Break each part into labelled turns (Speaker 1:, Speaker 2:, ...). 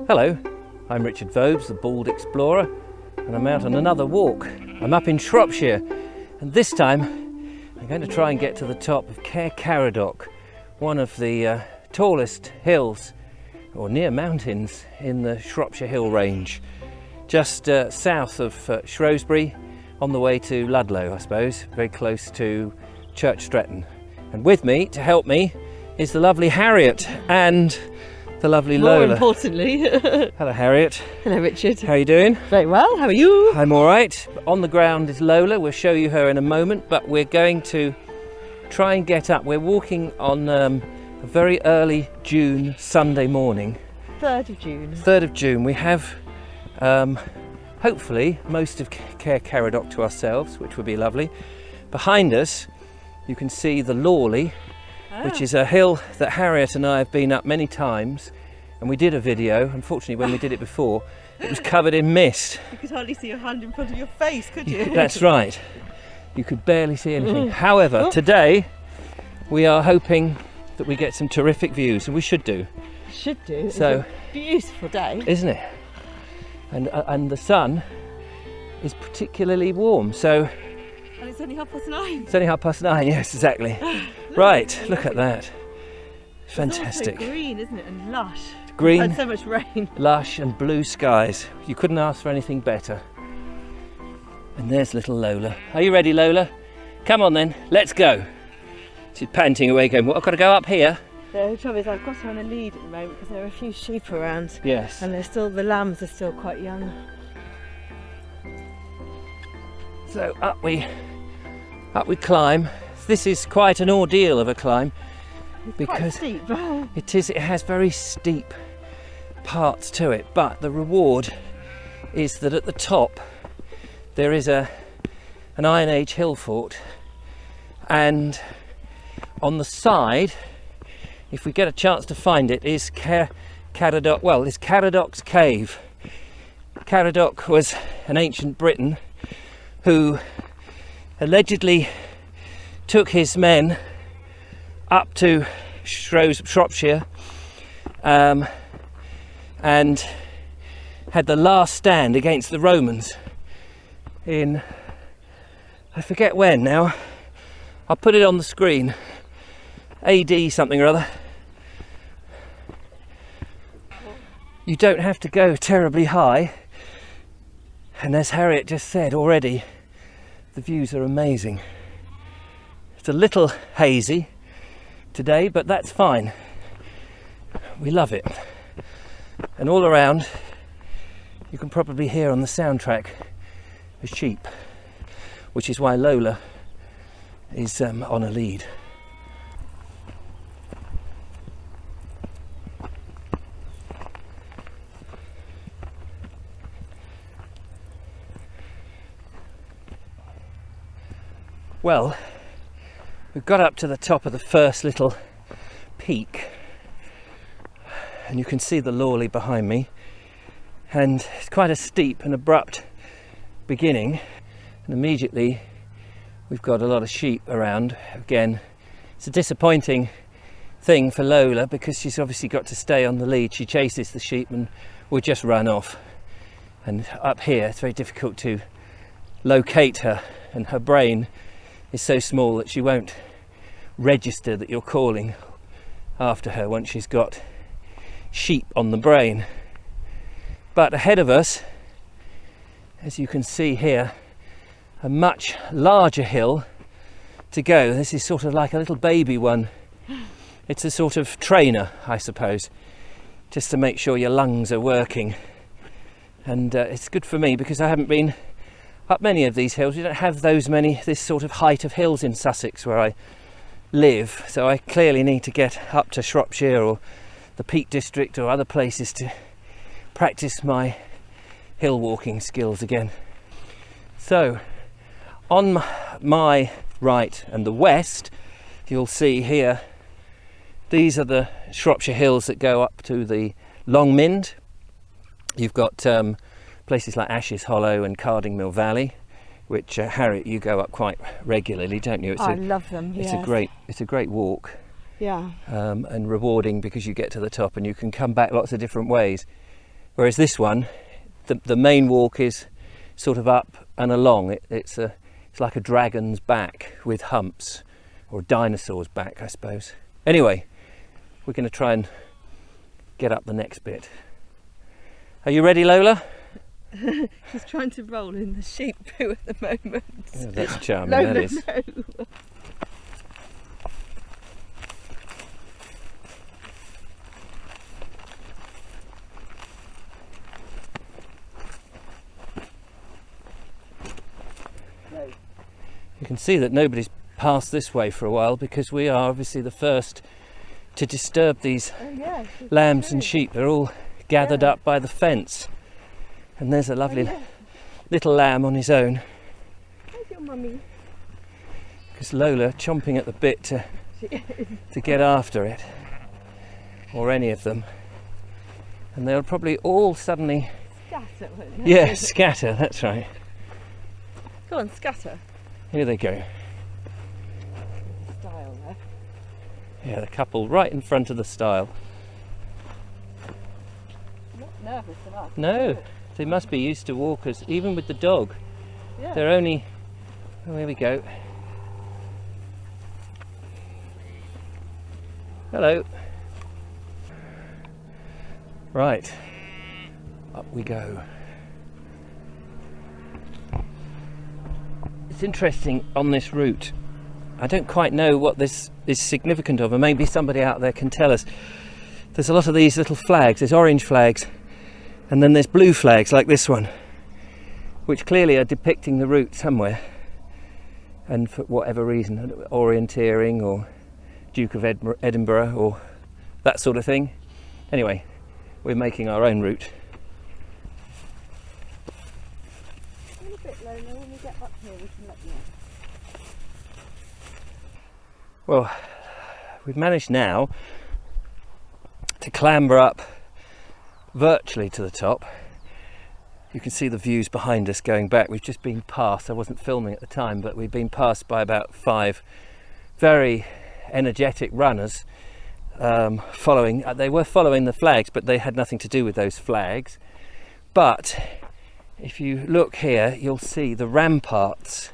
Speaker 1: Hello, I'm Richard Vobes, the Bald Explorer, and I'm out on another walk. I'm up in Shropshire, and this time I'm going to try and get to the top of Caer Caradoc, one of the tallest hills, or near mountains, in the Shropshire Hill Range, just south of Shrewsbury, on the way to Ludlow, I suppose, very close to Church Stretton. And with me, to help me, is the lovely Harriet and the lovely Lola.
Speaker 2: More importantly.
Speaker 1: Hello, Harriet.
Speaker 2: Hello, Richard.
Speaker 1: How are you doing?
Speaker 2: Very well. How are you?
Speaker 1: I'm all right. On the ground is Lola. We'll show you her in a moment, but we're going to try and get up. We're walking on a very early June Sunday morning.
Speaker 2: 3rd of June.
Speaker 1: 3rd of June. We have hopefully most of Caer Caradoc to ourselves, which would be lovely. Behind us you can see the Lavalier, which is a hill that Harriet and I have been up many times, and we did a video. Unfortunately, when we did it before, it was covered in mist.
Speaker 2: You could hardly see your hand in front of your face, could you?
Speaker 1: That's right. You could barely see anything. However, today we are hoping that we get some terrific views, and we should do.
Speaker 2: Should do.
Speaker 1: So,
Speaker 2: it's a beautiful day,
Speaker 1: isn't it? And the sun is particularly warm. So.
Speaker 2: And it's only 9:30.
Speaker 1: It's only 9:30. Yes, exactly. Right, look at that. Fantastic.
Speaker 2: It's also green, isn't it? And lush.
Speaker 1: Green.
Speaker 2: And so much rain.
Speaker 1: Lush and blue skies. You couldn't ask for anything better. And there's little Lola. Are you ready, Lola? Come on then, let's go. She's panting away going, well, I've got to go up here.
Speaker 2: The trouble is I've got her on a lead at the moment because there are a few sheep around.
Speaker 1: Yes.
Speaker 2: And the lambs are still quite young.
Speaker 1: So up we climb. This is quite an ordeal of a climb because
Speaker 2: quite steep.
Speaker 1: It has very steep parts to it, but the reward is that at the top there is an Iron Age hill fort, and on the side, if we get a chance to find it, is Caer Caradoc. Well, it's Caradoc's cave. Caradoc was an ancient Briton who allegedly took his men up to Shropshire and had the last stand against the Romans in, I forget when now, I'll put it on the screen, AD something or other. You don't have to go terribly high, and as Harriet just said already, the views are amazing. It's a little hazy today, but that's fine. We love it. And all around, you can probably hear on the soundtrack a sheep, which is why Lola is on a lead. Well, we've got up to the top of the first little peak, and you can see the Lavalier behind me, and it's quite a steep and abrupt beginning, and immediately we've got a lot of sheep around. Again, it's a disappointing thing for Lola because she's obviously got to stay on the lead. She chases the sheep and will just run off, and up here it's very difficult to locate her, and her brain is so small that she won't register that you're calling after her once she's got sheep on the brain. But ahead of us, as you can see here, a much larger hill to go. This is sort of like a little baby one. It's a sort of trainer, I suppose, just to make sure your lungs are working. And it's good for me because I haven't been up many of these hills. You don't have this sort of height of hills in Sussex where I live, so I clearly need to get up to Shropshire or the Peak District or other places to practice my hill walking skills again. So on my right and the west, you'll see here, these are the Shropshire hills that go up to the Longmynd. You've got places like Ashes Hollow and Cardingmill Valley, which Harriet, you go up quite regularly, don't you?
Speaker 2: I love them.
Speaker 1: It's
Speaker 2: yes.
Speaker 1: It's a great walk.
Speaker 2: Yeah.
Speaker 1: And rewarding because you get to the top and you can come back lots of different ways. Whereas this one, the main walk is sort of up and along. It's like a dragon's back with humps, or a dinosaur's back, I suppose. Anyway, we're going to try and get up the next bit. Are you ready, Lola?
Speaker 2: She's trying to roll in the sheep poo at the moment.
Speaker 1: Oh, that's charming,
Speaker 2: Lola,
Speaker 1: that is.
Speaker 2: no.
Speaker 1: You can see that nobody's passed this way for a while because we are obviously the first to disturb these lambs and sheep. They're all gathered up by the fence. And there's a lovely little lamb on his own.
Speaker 2: Where's your mummy?
Speaker 1: Because Lola chomping at the bit to get after it, or any of them. And they'll probably all suddenly...
Speaker 2: Scatter, won't they?
Speaker 1: Yeah, scatter, that's right.
Speaker 2: Go on, scatter.
Speaker 1: Here they go.
Speaker 2: Style there.
Speaker 1: Yeah, the couple right in front of the stile.
Speaker 2: Not nervous enough.
Speaker 1: No, they must be used to walkers, even with the dog.
Speaker 2: Yeah.
Speaker 1: They're only... Oh, here we go. Hello. Right, up we go. It's interesting on this route. I don't quite know what this is significant of, and maybe somebody out there can tell us. There's a lot of these little flags. There's orange flags, and then there's blue flags like this one, which clearly are depicting the route somewhere, and for whatever reason, orienteering or Duke of Edinburgh or that sort of thing. Anyway, we're making our own route.
Speaker 2: A little bit, Lola. When we get up here, we can let you know.
Speaker 1: Well, we've managed now to clamber up virtually to the top. You can see the views behind us going back. We've just been passed, I wasn't filming at the time, but we've been passed by about 5 very energetic runners following. They were following the flags, but they had nothing to do with those flags. But if you look here, you'll see the ramparts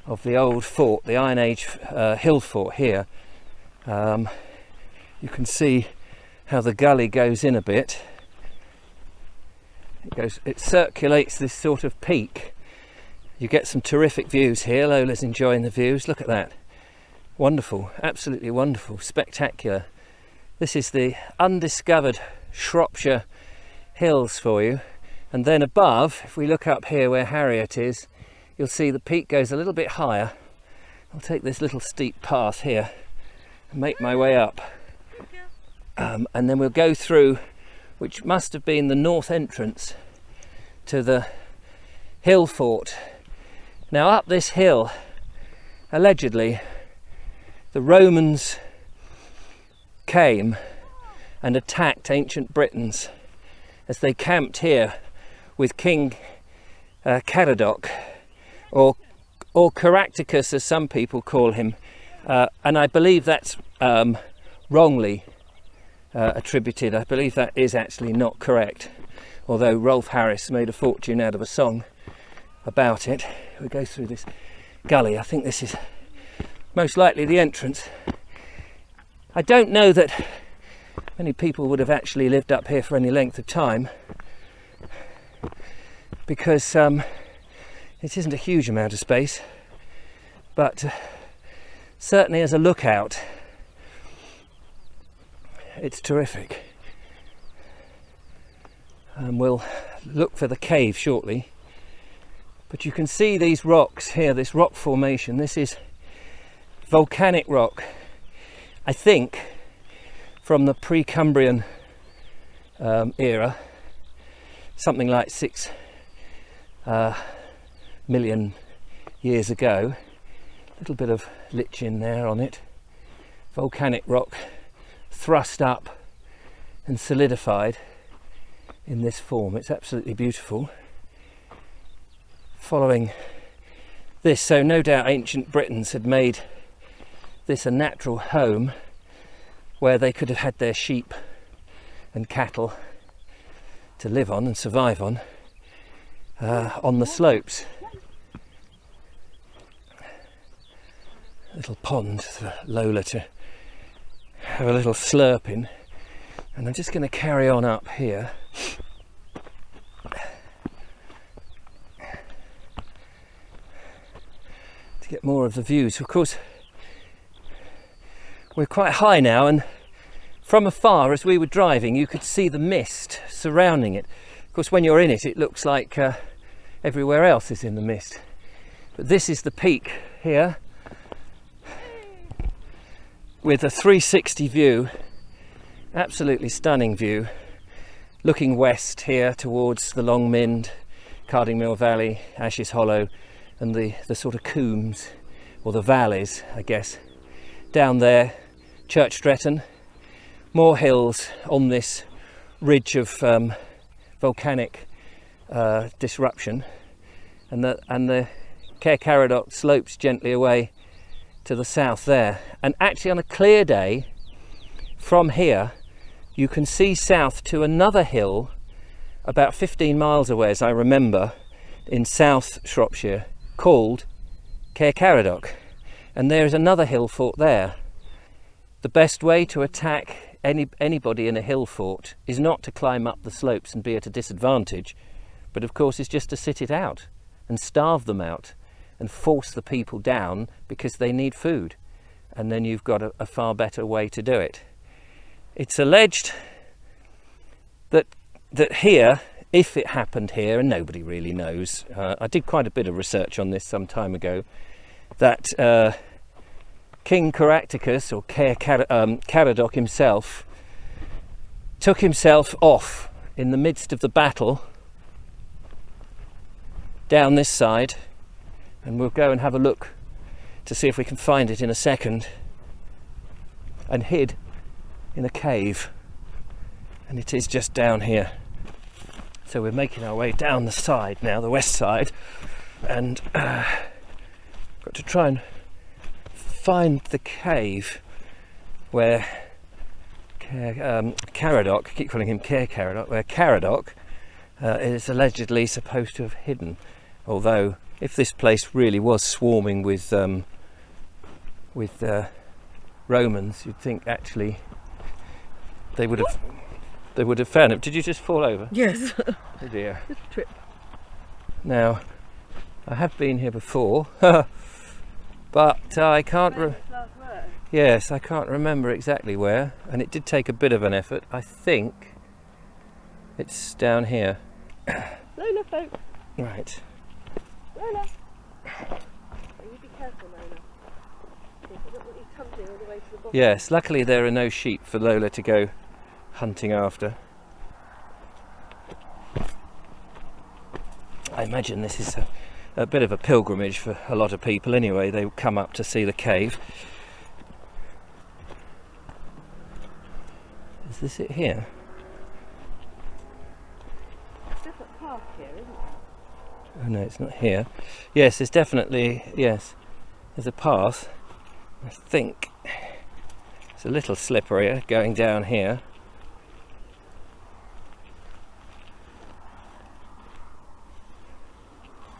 Speaker 1: of the old fort, the Iron Age hill fort here. You can see how the gully goes in a bit. It circulates this sort of peak. You get some terrific views here. Lola's enjoying the views. Look at that. Wonderful, absolutely wonderful, spectacular. This is the undiscovered Shropshire hills for you. And then above, if we look up here where Harriet is, you'll see the peak goes a little bit higher. I'll take this little steep path here and make my way up. And then we'll go through, which must have been the north entrance to the hill fort. Now up this hill, allegedly, the Romans came and attacked ancient Britons as they camped here with King Caradoc, or Caractacus as some people call him, and I believe that's wrongly attributed. I believe that is actually not correct, although Rolf Harris made a fortune out of a song about it. We go through this gully. I think this is most likely the entrance. I don't know that many people would have actually lived up here for any length of time, because it isn't a huge amount of space, but certainly as a lookout it's terrific. We'll look for the cave shortly, but you can see these rocks here, this rock formation. This is volcanic rock, I think from the Precambrian era, something like 6 million years ago. A little bit of lichen there on it. Volcanic rock thrust up and solidified in this form. It's absolutely beautiful. Following this, so no doubt ancient Britons had made this a natural home where they could have had their sheep and cattle to live on and survive on the slopes. A little pond for Lola to have a little slurp in, and I'm just going to carry on up here. To get more of the views. Of course, we're quite high now, and from afar as we were driving you could see the mist surrounding it. Of course, when you're in it, it looks like everywhere else is in the mist. But this is the peak here with a 360 view, absolutely stunning view, looking west here towards the Long Mynd, Cardingmill Valley, Ashes Hollow, and the sort of combes, or the valleys, I guess. Down there, Church Stretton, more hills on this ridge of volcanic disruption, and the Caer Caradoc slopes gently away to the south there. And actually on a clear day, from here, you can see south to another hill about 15 miles away, as I remember, in South Shropshire, called Caer Caradoc, and there is another hill fort there. The best way to attack anybody in a hill fort is not to climb up the slopes and be at a disadvantage, but of course is just to sit it out and starve them out and force the people down because they need food, and then you've got a far better way to do it. It's alleged that here, if it happened here, and nobody really knows, I did quite a bit of research on this some time ago, that King Caraadoc, or Caer Caradoc himself, took himself off in the midst of the battle down this side, and we'll go and have a look to see if we can find it in a second, and hid in a cave, and it is just down here. So we're making our way down the side now, the west side, and got to try and find the cave where Caradoc, I keep calling him Caer Caradoc, where Caradoc is allegedly supposed to have hidden. Although, if this place really was swarming with Romans, you'd think actually they would have found him. Did you just fall over?
Speaker 2: Yes.
Speaker 1: Oh dear.
Speaker 2: Just a trip.
Speaker 1: Now, I have been here before, but I can't. Yes, I can't remember exactly where, and it did take a bit of an effort. I think it's down here.
Speaker 2: Lola, folk.
Speaker 1: Right.
Speaker 2: Lola. You be careful, Lola. I don't want you tumbling all the way to the bottom.
Speaker 1: Yes, luckily there are no sheep for Lola to go hunting after. I imagine this is a bit of a pilgrimage for a lot of people anyway. They come up to see the cave. Is this it here?
Speaker 2: There's a different path here, isn't there?
Speaker 1: Oh no, it's not here. Yes, there's definitely, yes, there's a path. I think it's a little slippery going down here.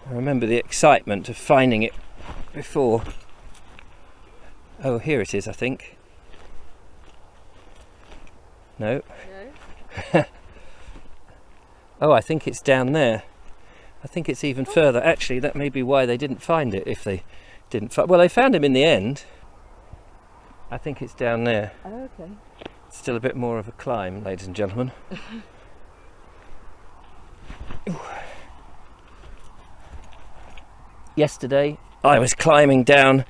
Speaker 1: I remember the excitement of finding it before. Oh, here it is, I think. No.
Speaker 2: No.
Speaker 1: Oh, I think it's down there. I think it's even further. Actually, that may be why they didn't find it, if they didn't find... Well, they found him in the end. I think it's down there.
Speaker 2: Oh, okay.
Speaker 1: It's still a bit more of a climb, ladies and gentlemen. Yesterday, I was climbing down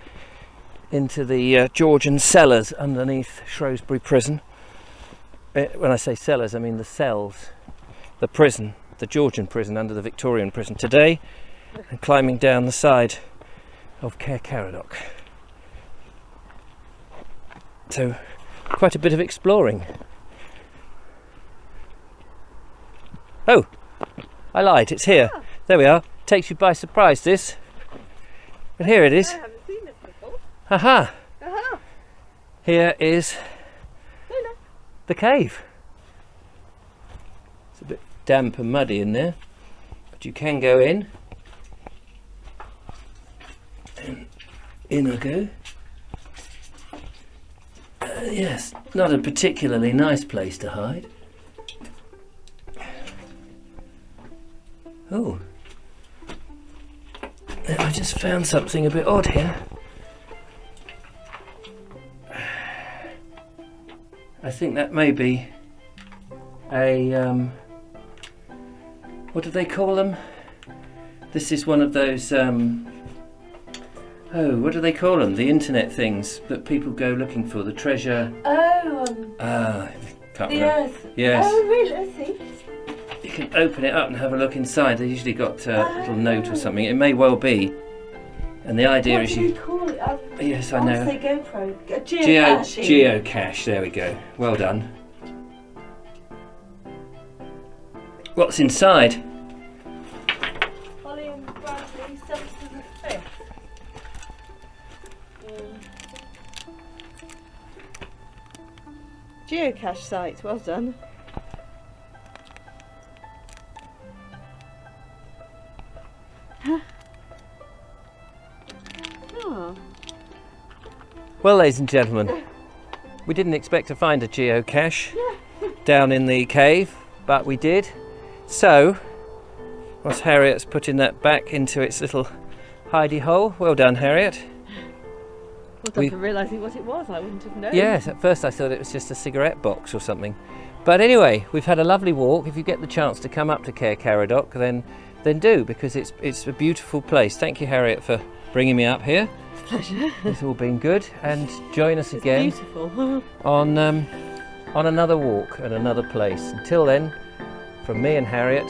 Speaker 1: into the Georgian cellars underneath Shrewsbury Prison. When I say cellars, I mean the cells, the prison, the Georgian prison under the Victorian prison. Today, I'm climbing down the side of Caer Caradoc. So, quite a bit of exploring. Oh, I lied, it's here. There we are. Takes you by surprise, this. But here it is.
Speaker 2: I haven't seen this before.
Speaker 1: Haha!
Speaker 2: Aha!
Speaker 1: Here is the cave. It's a bit damp and muddy in there, but you can go in. And in I go. Yes, not a particularly nice place to hide. Oh, I just found something a bit odd here. I think that may be a, what do they call them? This is one of those, what do they call them? The internet things that people go looking for, the treasure. Can't
Speaker 2: the
Speaker 1: remember.
Speaker 2: earth.
Speaker 1: Yes.
Speaker 2: Oh, really? Let's see.
Speaker 1: You can open it up and have a look inside. They usually got a little note or something. It may well be. And the idea is you...
Speaker 2: What do you call it?
Speaker 1: Yes, I
Speaker 2: I
Speaker 1: know.
Speaker 2: say GoPro. Geocache.
Speaker 1: Geocache, there we go. Well done. What's inside?
Speaker 2: Holly and Bradley, 7th to the 5th. Geocache site, well done. Oh.
Speaker 1: Well, ladies and gentlemen, we didn't expect to find a geocache down in the cave, but we did. So, whilst Harriet's putting that back into its little hidey hole, well done, Harriet.
Speaker 2: Well done for realising what it was, I wouldn't have known.
Speaker 1: Yes, at first I thought it was just a cigarette box or something. But anyway, we've had a lovely walk. If you get the chance to come up to Caer Caradoc, then do, because it's a beautiful place. Thank you, Harriet, for bringing me up here.
Speaker 2: Pleasure.
Speaker 1: It's all been good, and join us again
Speaker 2: Beautiful.
Speaker 1: on another walk and another place. Until then, from me and Harriet,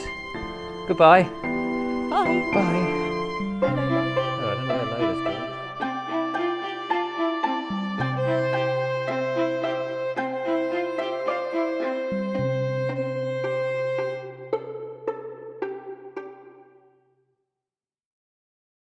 Speaker 1: goodbye.
Speaker 2: Bye.
Speaker 1: Bye.